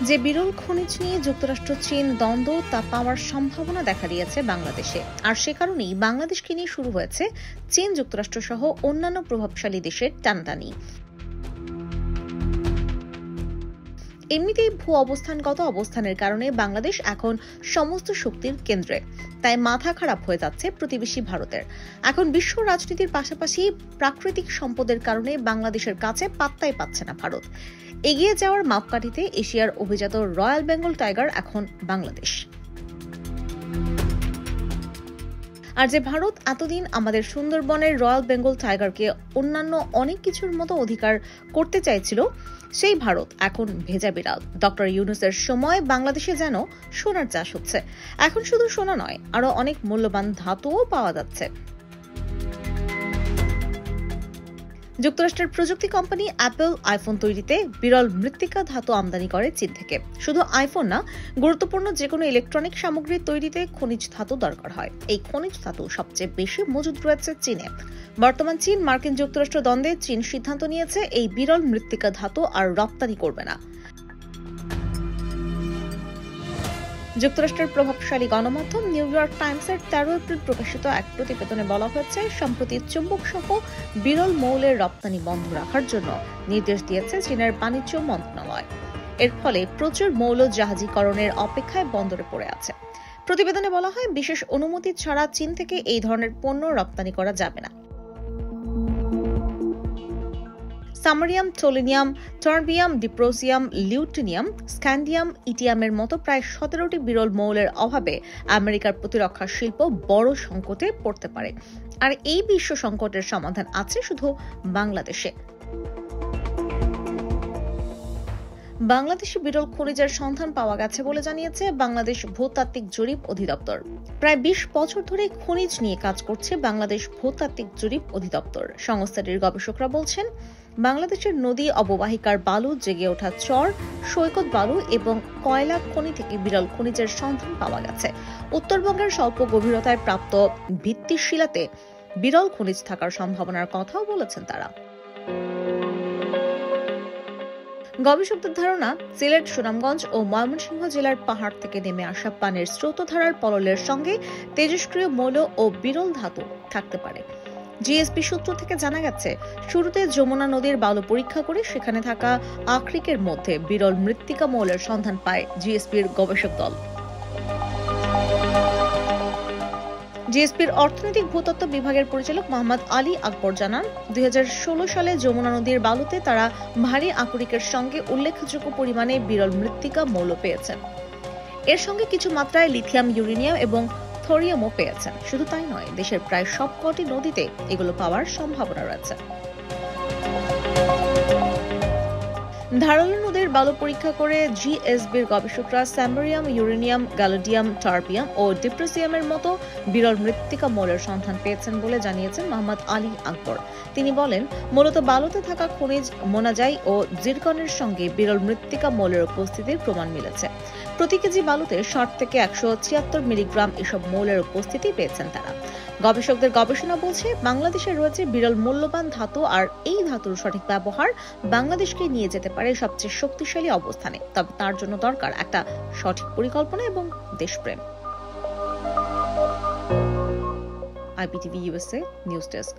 যে বিরল খনিজ নিয়ে যুক্তরাষ্ট্র চীন দ্বন্দ্ব তা পাওয়ার সম্ভাবনা দেখা দিয়েছে বাংলাদেশে, আর সে কারণেই বাংলাদেশকে নিয়ে শুরু হয়েছে চীন যুক্তরাষ্ট্র সহ অন্যান্য প্রভাবশালী দেশের টানাটানি। এমনিতেই ভূ অবস্থানগত অবস্থানের কারণে বাংলাদেশ এখন সমস্ত শক্তির কেন্দ্রে, তাই মাথা খারাপ হয়ে যাচ্ছে প্রতিবেশী ভারতের। এখন বিশ্ব রাজনীতির পাশাপাশি প্রাকৃতিক সম্পদের কারণে বাংলাদেশের কাছে পাত্তাই পাচ্ছে না ভারত। এগিয়ে যাওয়ার মাপকাঠিতে এশিয়ার অভিজাত রয়্যাল বেঙ্গল টাইগার এখন বাংলাদেশ। আর যে ভারত এতদিন আমাদের সুন্দরবনের রয়্যাল বেঙ্গল টাইগারকে অন্যান্য অনেক কিছুর মতো অধিকার করতে চাইছিল, সেই ভারত এখন ভেজা বিড়াল। ডক্টর ইউনূসের সময় বাংলাদেশে যেন সোনার চাষ হচ্ছে। এখন শুধু সোনা নয়, আরো অনেক মূল্যবান ধাতুও পাওয়া যাচ্ছে। যুক্তরাষ্ট্রের প্রযুক্তি কোম্পানি অ্যাপল আইফোন তৈরিতে বিরল মৃত্তিকা ধাতু আমদানি করে চীন থেকে। শুধু আইফোন না, গুরুত্বপূর্ণ যে কোনো ইলেকট্রনিক সামগ্রীর তৈরিতে খনিজ ধাতু দরকার হয়। এই খনিজ ধাতু সবচেয়ে বেশি মজুদ রয়েছে চীনে। বর্তমান চীন মার্কিন যুক্তরাষ্ট্র দ্বন্দ্বে চীন সিদ্ধান্ত নিয়েছে এই বিরল মৃত্তিকা ধাতু আর রপ্তানি করবে না। যুক্তরাষ্ট্রের প্রভাবশালী গণমাধ্যম নিউ ইয়র্ক টাইমসের 13 এপ্রিল প্রকাশিত এক প্রতিবেদনে বলা হয়েছে, সম্প্রতি চুম্বক সহ বিরল মৌলের রপ্তানি বন্ধ রাখার জন্য নির্দেশ দিয়েছে চীনের বাণিজ্য মন্ত্রণালয়। এর ফলে প্রচুর মৌল জাহাজীকরণের অপেক্ষায় বন্দরে পড়ে আছে। প্রতিবেদনে বলা হয়, বিশেষ অনুমতি ছাড়া চীন থেকে এই ধরনের পণ্য রপ্তানি করা যাবে না। সামারিয়াম, টোলেনিয়াম, টার্বিয়াম, ডিপ্রোসিয়াম, লিউটিনিয়াম, স্ক্যান্ডিয়াম, ইটিয়ামের মতো প্রায় 17টি বিরল মৌলের অভাবে আমেরিকার প্রতিরক্ষা শিল্প বড় সংকটে পড়তে পারে। আর এই বিশ্ব সংকটের সমাধান আছে শুধু বাংলাদেশে। বাংলাদেশে বিরল খনিজের সন্ধান পাওয়া গেছে বলে জানিয়েছে বাংলাদেশ ভূতাত্ত্বিক জরিপ অধিদপ্তর। প্রায় 20 বছর ধরে খনিজ নিয়ে কাজ করছে বাংলাদেশ ভূতাত্ত্বিক জরিপ অধিদপ্তর। সংস্থাটির গবেষকরা বলছেন, বাংলাদেশের নদী অববাহিকার বালু, জেগে ওঠা চর, সৈকত বালু এবং কয়লা খনি থেকে বিরল খনিজের সন্ধান পাওয়া গেছে। উত্তরবঙ্গের স্বল্প গভীরতায় প্রাপ্ত ভিত্তিশিলাতে বিরল খনিজ থাকার সম্ভাবনার কথাও বলেছেন তারা। গবেষকদের ধারণা, সিলেট, সুনামগঞ্জ ও ময়মনসিংহ জেলার পাহাড় থেকে নেমে আসা পানির স্রোতধারার পললের সঙ্গে তেজস্ক্রিয় মৌল ও বিরল ধাতু থাকতে পারে। জিএসপি সূত্র থেকে জানা গেছে, শুরুতে যমুনা নদীর বালু পরীক্ষা করে সেখানে থাকা আকরিকের মধ্যে বিরল মৃত্তিকা মৌলের সন্ধান পায় জিএসপির গবেষক দল। জিএসপির অর্থনৈতিক ভূতত্ত্ব বিভাগের পরিচালক মোহাম্মদ আলী আকবর জানান, 2016 সালে যমুনা নদীর বালুতে তারা ভারী আকরিকের সঙ্গে উল্লেখযোগ্য পরিমাণে বিরল মৃত্তিকা মৌল পেয়েছেন। এর সঙ্গে কিছু মাত্রায় লিথিয়াম, ইউরেনিয়াম এবং থোরিয়ামও পেয়েছেন। শুধু তাই নয়, দেশের প্রায় সবকটি নদীতে এগুলো পাওয়ার সম্ভাবনা রয়েছে। ধারালো নদীর বালু পরীক্ষা করে জিএসবির গবেষকরা স্যামারিয়াম, ইউরেনিয়াম, গ্যালোডিয়াম, টার্বিয়াম ও ডিপ্রোসিয়ামের মতো বিরল মৃত্তিকা মৌলের সন্ধান পেয়েছেন বলে জানিয়েছেন মোহাম্মদ আলী আকবর। তিনি বলেন, মূলত বালুতে থাকা খনিজ মোনাজাই ও জিরকনের সঙ্গে বিরল মৃত্তিকা মৌলের উপস্থিতির প্রমাণ মিলেছে। প্রতি কেজি বালুতে 60 থেকে 176 মিলিগ্রাম এসব মৌলের উপস্থিতি পেয়েছেন তারা। গবেষকদের গবেষণা বলছে, বাংলাদেশে রয়েছে বিরল মূল্যবান ধাতু, আর এই ধাতুর সঠিক ব্যবহার বাংলাদেশকে নিয়ে যেতে পারে সবচেয়ে শক্তিশালী অবস্থানে। তবে তার জন্য দরকার একটা সঠিক পরিকল্পনা এবং দেশপ্রেম। IPTV USA news desk.